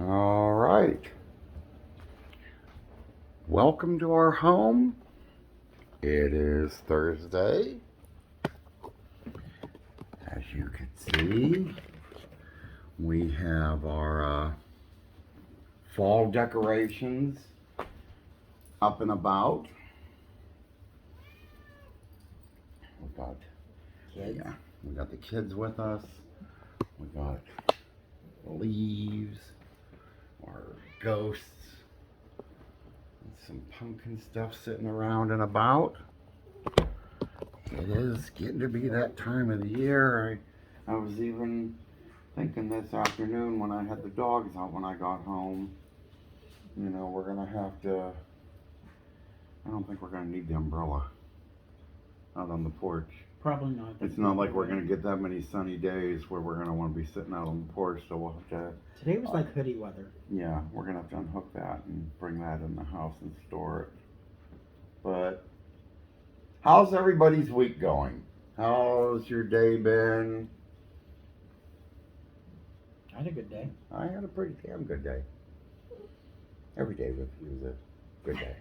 All right. Welcome to our home. It is Thursday. As you can see, we have our fall decorations up and about. We've got Kids. Yeah, we got the kids with us. We got leaves, our ghosts, and some pumpkin stuff sitting around and about. It is getting to be that time of the year. I was even thinking this afternoon when I had the dogs out when I got home. We're gonna have to. I don't think we're gonna need the umbrella out on the porch. Probably not. It's not like we're gonna get that many sunny days where we're gonna want to be sitting out on the porch. So we'll have to. Today was like hoodie weather. Yeah, we're gonna have to unhook that and bring that in the house and store it. But how's everybody's week going? How's your day been? I had a good day. I had a pretty damn good day. Every day with you is a good day.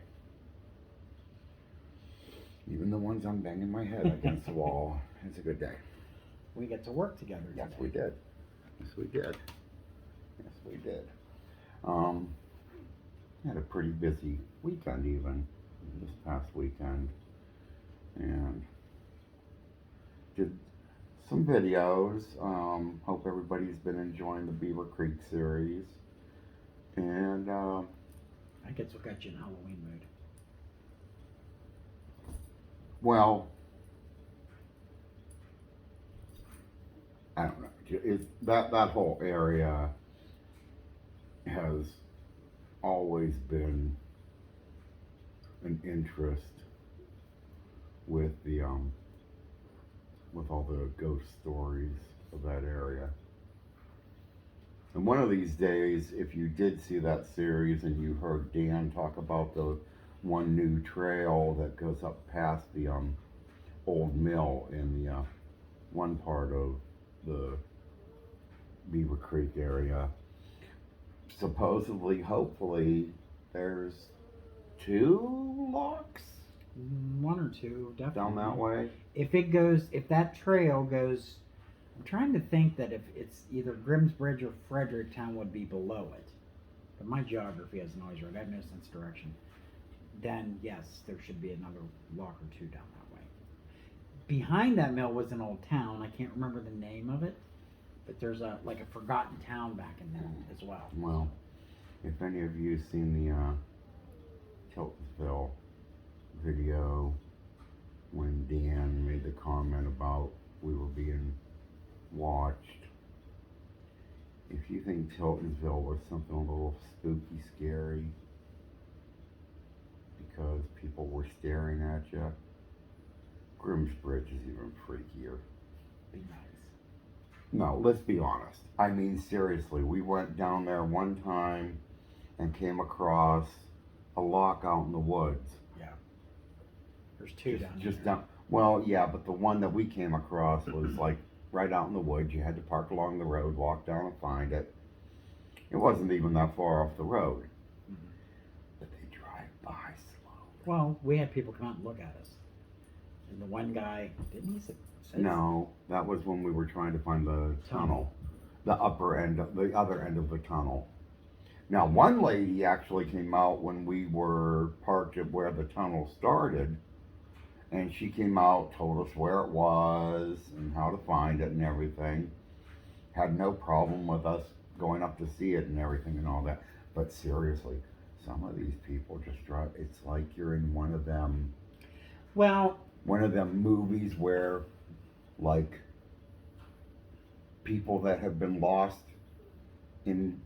Even the ones I'm banging my head against the wall, it's a good day. We get to work together today. Yes, we did. Yes, we did. Yes, we did. Had a pretty busy weekend even this past weekend, and did some videos. Hope everybody's been enjoying the Beaver Creek series, and I guess what got you in Halloween mood. well, I don't know. That whole area has always been an interest with the with all the ghost stories of that area. And one of these days, if you did see that series and you heard Dan talk about the one new trail that goes up past the old mill in the one part of the Beaver Creek area, supposedly, hopefully, there's 2 locks One or two, definitely. down that way. If that trail goes, I'm trying to think that if it's either Grimsbridge or Fredericktown would be below it. But my geography has always right. I have no sense of direction. Then yes, there should be another lock or 2 down that way. Behind that mill was an old town. I can't remember the name of it, but there's a forgotten town back in there as well. Well, if any of you seen the Tiltonsville video when Dan made the comment about we were being watched, if you think Tiltonsville was something a little spooky, scary, because people were staring at you, Grimsbridge is even freakier. Be nice. No, let's be honest. I mean, seriously, we went down there one time and came across a lock out in the woods. Yeah. There's 2 down Just there. down. Well, yeah, but the one that we came across was like right out in the woods. You had to park along the road, walk down and find it. It wasn't even that far off the road. Mm-hmm. But they drive by slow. Well, we had people come out and look at us. And the one guy, didn't he say? No, that was when we were trying to find the tunnel. The other end of the tunnel. Now, one lady actually came out when we were parked at where the tunnel started, and she came out, told us where it was and how to find it and everything. Had no problem with us going up to see it and everything and all that. But seriously, some of these people just drive. It's like you're in one of them. Well, one of them movies where, like, people that have been lost in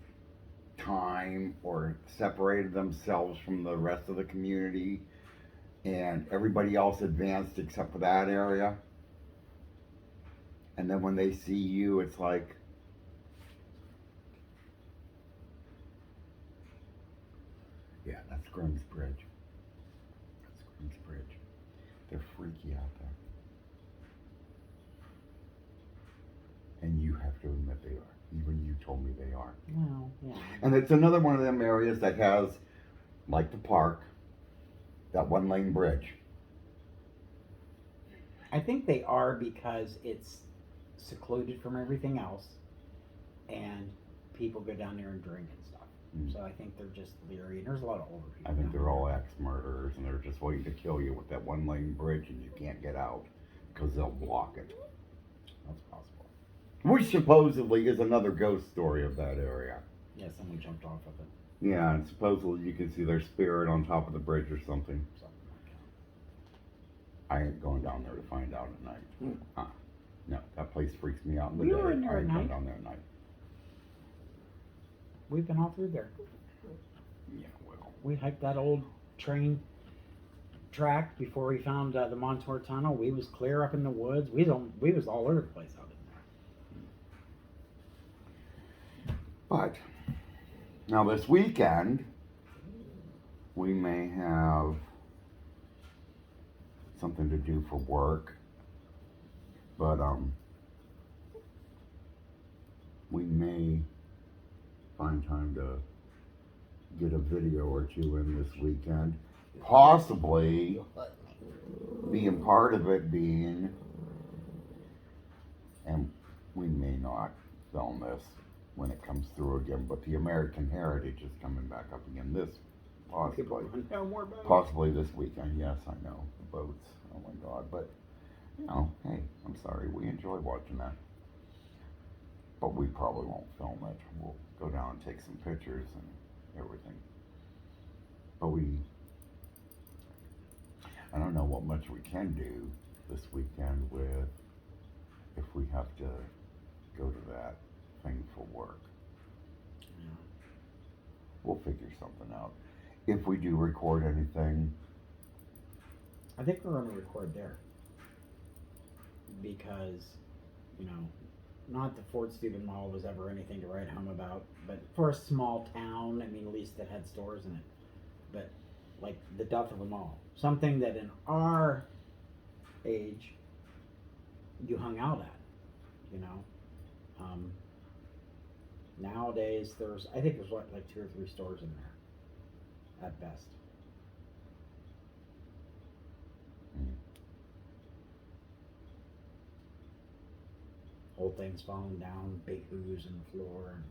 time or separated themselves from the rest of the community, and everybody else advanced except for that area. And then when they see you, it's like, yeah, that's Grimsbridge. That's Grimsbridge. They're freaky out there. And you have to admit they are. Even you told told me they are. Well, yeah. And it's another one of them areas that has, like the park, that one lane bridge. I think they are because it's secluded from everything else, and people go down there and drink and stuff. So I think they're just leery, and there's a lot of older people. I think down they're all there. ex-murderers, and they're just waiting to kill you with that one lane bridge, and you can't get out because they'll block it. That's possible. Which supposedly is another ghost story of that area. Yeah, someone jumped off of it. Yeah, and supposedly you can see their spirit on top of the bridge or something. Something like I ain't going down there to find out at night. No, that place freaks me out in the We day. were in there I at ain't going night. down there at night. We've been all through there. Yeah, well. We hiked that old train track before we found the Montour Tunnel. We was clear up in the woods. We was all over the place out in there. But now this weekend, we may have something to do for work, but we may find time to get a video or two in this weekend, possibly being part of it being, and we may not film this when it comes through again, but the American Heritage is coming back up again this People possibly. want to know more about it. Possibly this weekend, yes, I know. The boats, oh my god. But, you know, hey, I'm sorry, we enjoy watching that. But we probably won't film it. We'll go down and take some pictures and everything. But I don't know what much we can do this weekend with, if we have to go to that thing for work. Yeah. We'll figure something out. If we do record anything, I think we're going to record there because, you know, not that Fort Steuben Mall was ever anything to write home about, but for a small town, I mean, at least it had stores in it. But like the death of a mall, something that in our age you hung out at, you know. Nowadays, I think there's like 2 or 3 stores in there, at best. Old things falling down, big ooze in the floor.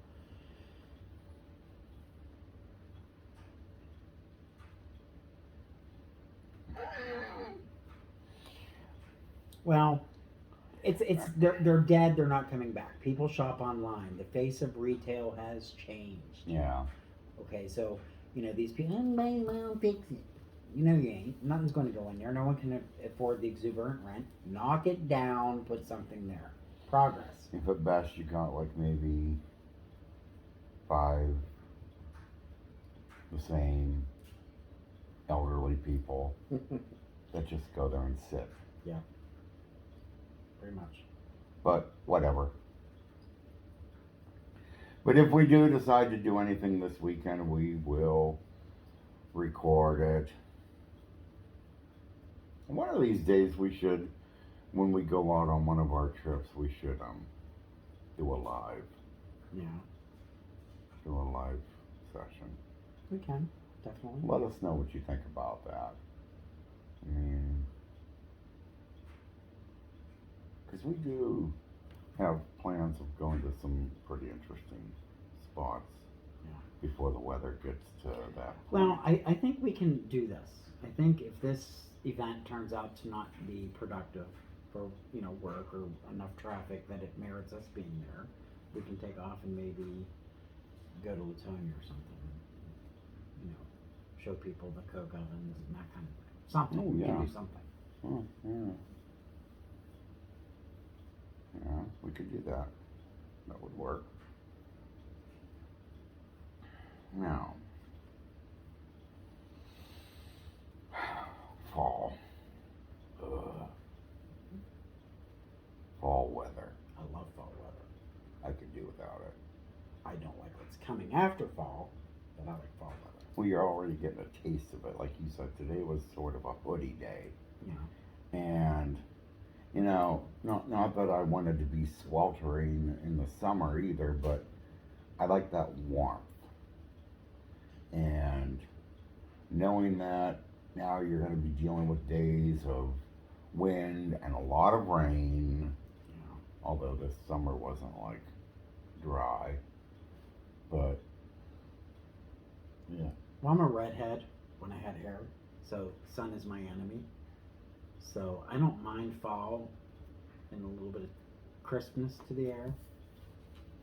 Well, they're dead. They're not coming back. People shop online. The face of retail has changed. yeah. Okay, so you know these people. Well, fix it. You know you ain't. Nothing's going to go in there. No one can afford the exuberant rent. Knock it down. Put something there. Progress. If at best you got like maybe 5 the same elderly people that just go there and sit. Yeah. Pretty much. But whatever. But if we do decide to do anything this weekend, we will record it. One of these days we should, when we go out on one of our trips, we should do a live. Yeah. Do a live session. We can, definitely. Let us know what you think about that. I mean, because we do have plans of going to some pretty interesting spots before the weather gets to that point. Well, I think we can do this. I think if this event turns out to not be productive for, you know, work or enough traffic that it merits us being there, we can take off and maybe go to Latonia or something. You know, show people the coke ovens and that kind of thing. Something. Oh, We yeah. can do something. Oh, yeah. Yeah, we could do that. That would work. Now, fall. Ugh. Fall weather. I love fall weather. I could do without it. I don't like what's coming after fall, but I like fall weather. Well, you're already getting a taste of it. Like you said, today was sort of a hoodie day. Yeah. And, you know, not that I wanted to be sweltering in the summer either, but I like that warmth. And knowing that now you're going to be dealing with days of wind and a lot of rain, although this summer wasn't like dry, but yeah. Well, I'm a redhead when I had hair, so sun is my enemy. So I don't mind fall and a little bit of crispness to the air,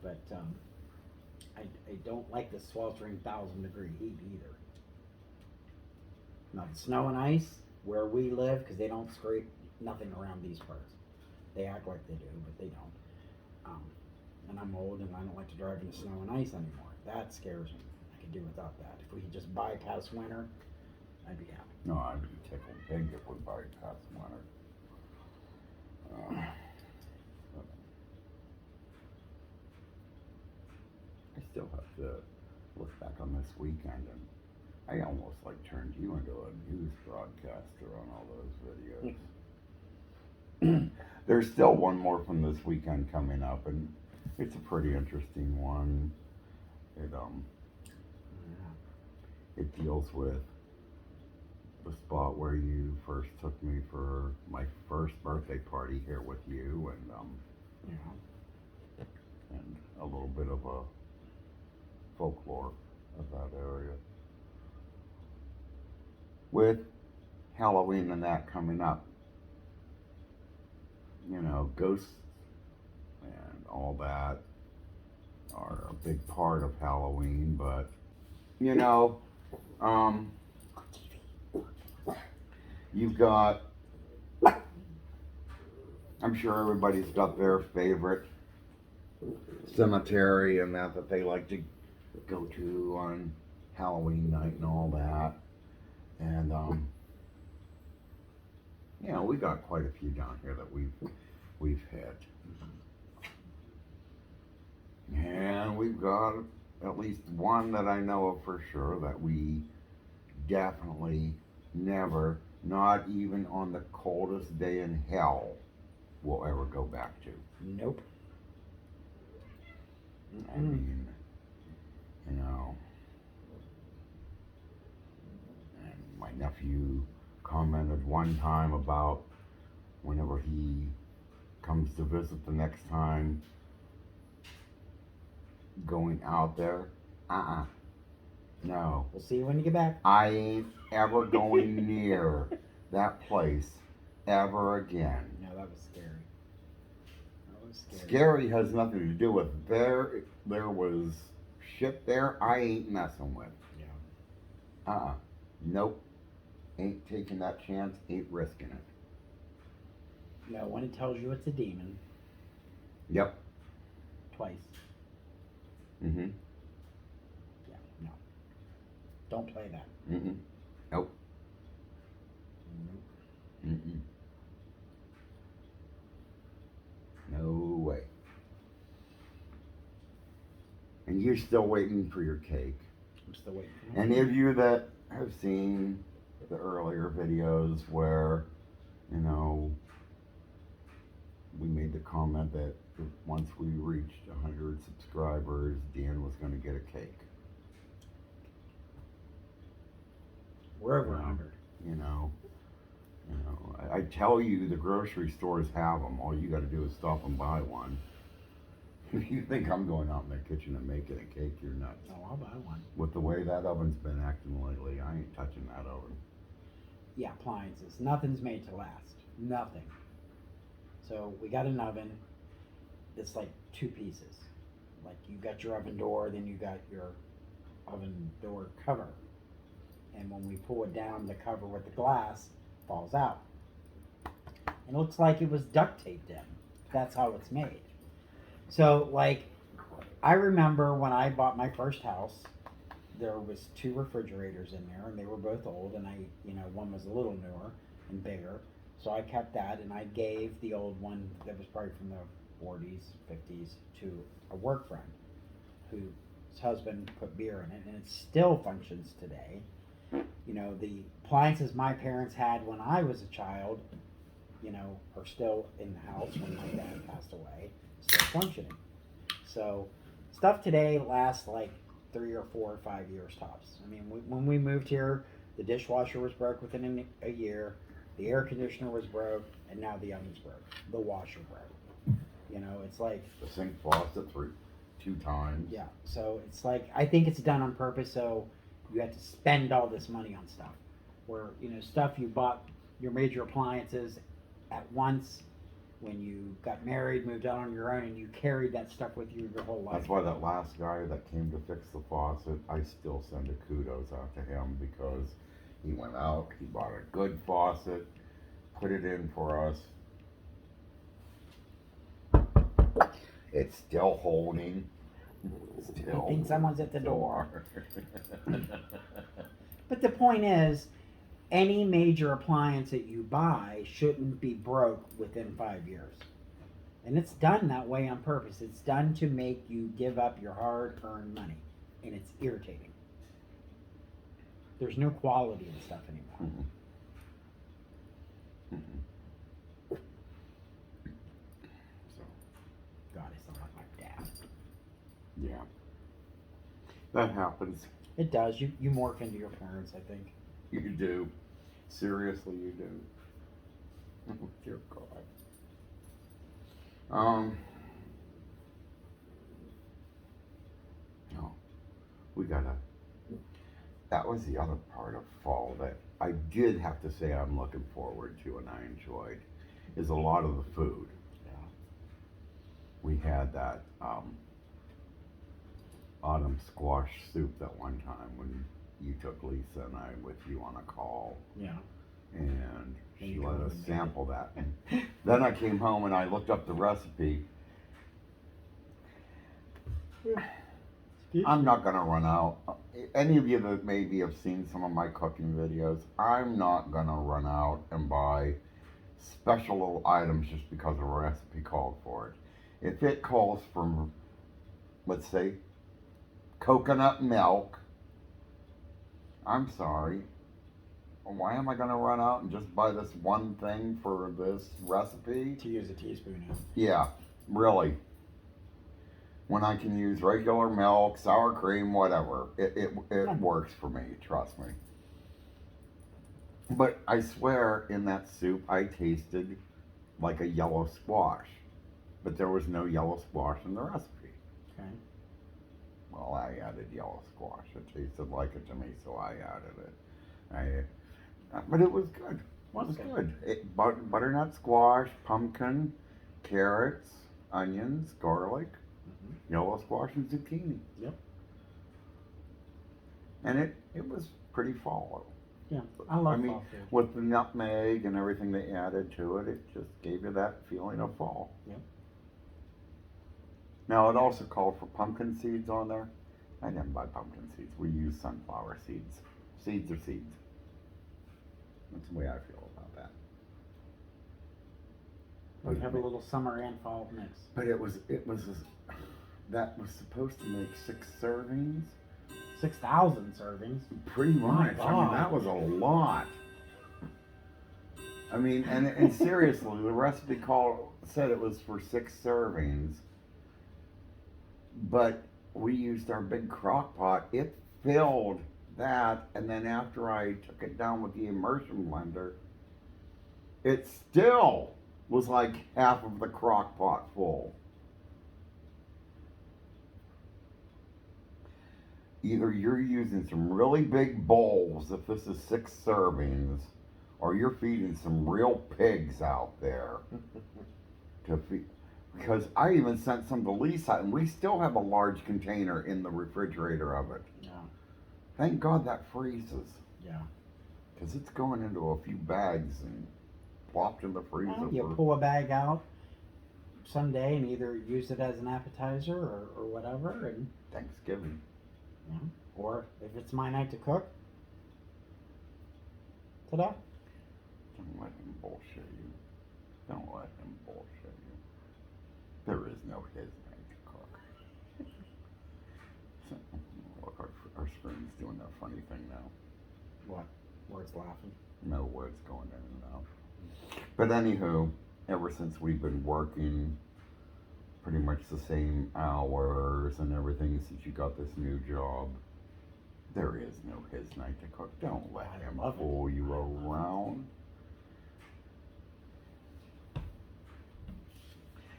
but I don't like the sweltering 1,000-degree heat either. Now, the snow and ice, where we live, because they don't scrape nothing around these parts. They act like they do, but they don't. And I'm old and I don't like to drive in the snow and ice anymore. That scares me. I could do without that. If we could just bypass winter, I'd be happy. No, I'd be tickled pink if we bypass winter. I still have to look back on this weekend, and I almost like turned you into a news broadcaster on all those videos. There's still one more from this weekend coming up, and it's a pretty interesting one. It deals with the spot where you first took me for my first birthday party here with you, and a little bit of a folklore of that area. With Halloween and that coming up, ghosts and all that are a big part of Halloween, but you've got, I'm sure everybody's got their favorite cemetery and that they like to go to on Halloween night and all that. And we got quite a few down here that we've hit. And we've got at least one that I know of for sure that we definitely never, not even on the coldest day in hell, will ever go back to. Nope. I mean, and my nephew commented one time about whenever he comes to visit the next time, going out there, no. We'll see you when you get back. I ain't ever going near that place ever again. No, that was scary. That was scary. Scary has nothing to do with there was shit there I ain't messing with. Yeah. Nope. Ain't taking that chance, ain't risking it. No, when it tells you it's a demon. Yep. Twice. Mm-hmm. Yeah, no. Don't play that. Mm-mm. Nope. Nope. Mm-mm. No way. And you're still waiting for your cake. I'm still waiting for my Any of you that have seen the earlier videos where, we made the comment that once we reached 100 subscribers, Dan was going to get a cake. We're over 100. I tell you, the grocery stores have them. All you got to do is stop and buy one. If you think I'm going out in the kitchen and making a cake, you're nuts. No, I'll buy one. With the way that oven's been acting lately, I ain't touching that oven. Yeah, appliances. Nothing's made to last. Nothing. So we got an oven that's like two pieces. Like you got your oven door, then you got your oven door cover. And when we pull it down, the cover with the glass falls out. And it looks like it was duct taped in. That's how it's made. So, I remember when I bought my first house, there was 2 refrigerators in there, and they were both old, and one was a little newer and bigger. So I kept that, and I gave the old one that was probably from the 40s, 50s to a work friend whose husband put beer in it, and it still functions today. The appliances my parents had when I was a child, are still in the house when my dad passed away, still functioning. So stuff today lasts like 3 or 4 or 5 years tops. I mean, when we moved here, the dishwasher was broke within a year, the air conditioner was broke, and now the oven's broke. The washer broke. You know, it's like, The sink faucet 2 times. yeah. So it's like, I think it's done on purpose. So you have to spend all this money on stuff. Where, you know, stuff you bought, your major appliances at once when you got married, moved out on your own, and you carried that stuff with you your whole life. That's why that last guy that came to fix the faucet, I still send a kudos out to him because he went out, he bought a good faucet, put it in for us. It's still holding. Still. I think someone's at the door. door. But the point is, any major appliance that you buy shouldn't be broke within 5 years. And it's done that way on purpose. It's done to make you give up your hard-earned money. And it's irritating. There's no quality in stuff anymore. So, God, I sound like my dad. yeah. That happens. It does. You morph into your parents, I think. You do. Seriously, you do. Dear God. No. We gotta. That was the other part of fall that I did have to say I'm looking forward to and I enjoyed is a lot of the food. Yeah. We had that autumn squash soup that one time when you took Lisa and I with you on a call. Yeah. And she You let drove us and made sample that. And then I came home and I looked up the recipe. I'm not gonna run out. Any of you that maybe have seen some of my cooking videos, I'm not gonna run out and buy special little items just because a recipe called for it. If it calls for, let's say, coconut milk, I'm sorry. Why am I gonna run out and just buy this one thing for this recipe? To use a teaspoon of. Yeah, really. When I can use regular milk, sour cream, whatever. It works for me, trust me. But I swear in that soup I tasted like a yellow squash. But there was no yellow squash in the recipe. Okay. Well, I added yellow squash. It tasted like it to me, so I added it. But it was good. It was good. Butternut squash, pumpkin, carrots, onions, garlic, yellow squash, and zucchini. Yep. And it was pretty fall. Yeah, I love fall food. With the nutmeg and everything they added to it, it just gave you that feeling of fall. Yep. Now, it also called for pumpkin seeds on there. I didn't buy pumpkin seeds. We used sunflower seeds. Seeds are seeds. That's the way I feel about that. We have a little summer and fall mix. But that was supposed to make 6 servings. 6,000 servings. Pretty much. my I mean, God. that was a lot. I mean, and seriously, the recipe said it was for 6 servings. But we used our big crock pot. It filled that, and then after I took it down with the immersion blender, it still was like half of the crock pot full. Either you're using some really big bowls if this is 6 servings, or you're feeding some real pigs out there to feed. Because I even sent some to Lisa, and we still have a large container in the refrigerator of it. Yeah. Thank God that freezes. Yeah. Because it's going into a few bags and plopped in the freezer. Well, you pull a bag out someday and either use it as an appetizer or whatever, and Thanksgiving. yeah. Or if it's my night to cook, ta-da. Don't let him bullshit you. Don't let him bullshit you. There is no his night to cook. So, look, our screen's doing that funny thing now. What? Where it's laughing. No, where it's going in and out. But anywho, ever since we've been working pretty much the same hours and everything since you got this new job. There is no his night to cook. Don't let him love it. fool you I love it. around.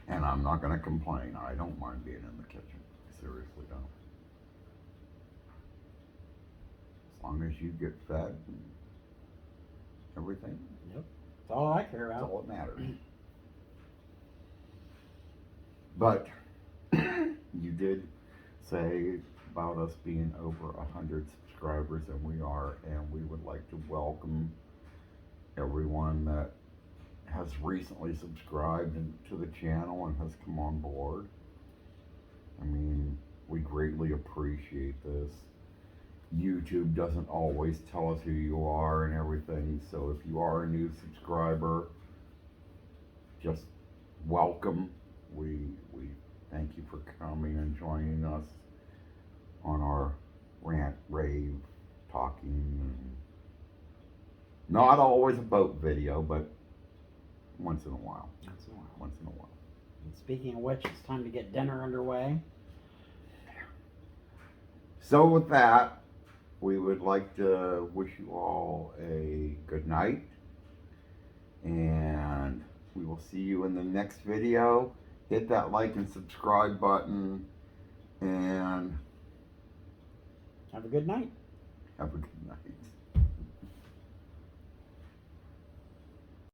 And I'm not going to complain. I don't mind being in the kitchen. I seriously don't. As long as you get fed and everything, That's all I care that's about. all that matters. But you did say about us being over 100 subscribers, and we are, and we would like to welcome everyone that has recently subscribed to the channel and has come on board. I mean, we greatly appreciate this. YouTube doesn't always tell us who you are and everything, so if you are a new subscriber, just welcome. We thank you for coming and joining us on our rant, rave, talking, and not always a boat video, but once in a while. Once in a while. Once in a while. And speaking of which, it's time to get dinner underway. So with that, we would like to wish you all a good night, and we will see you in the next video. Hit that like and subscribe button, and Have a good night. have a good night.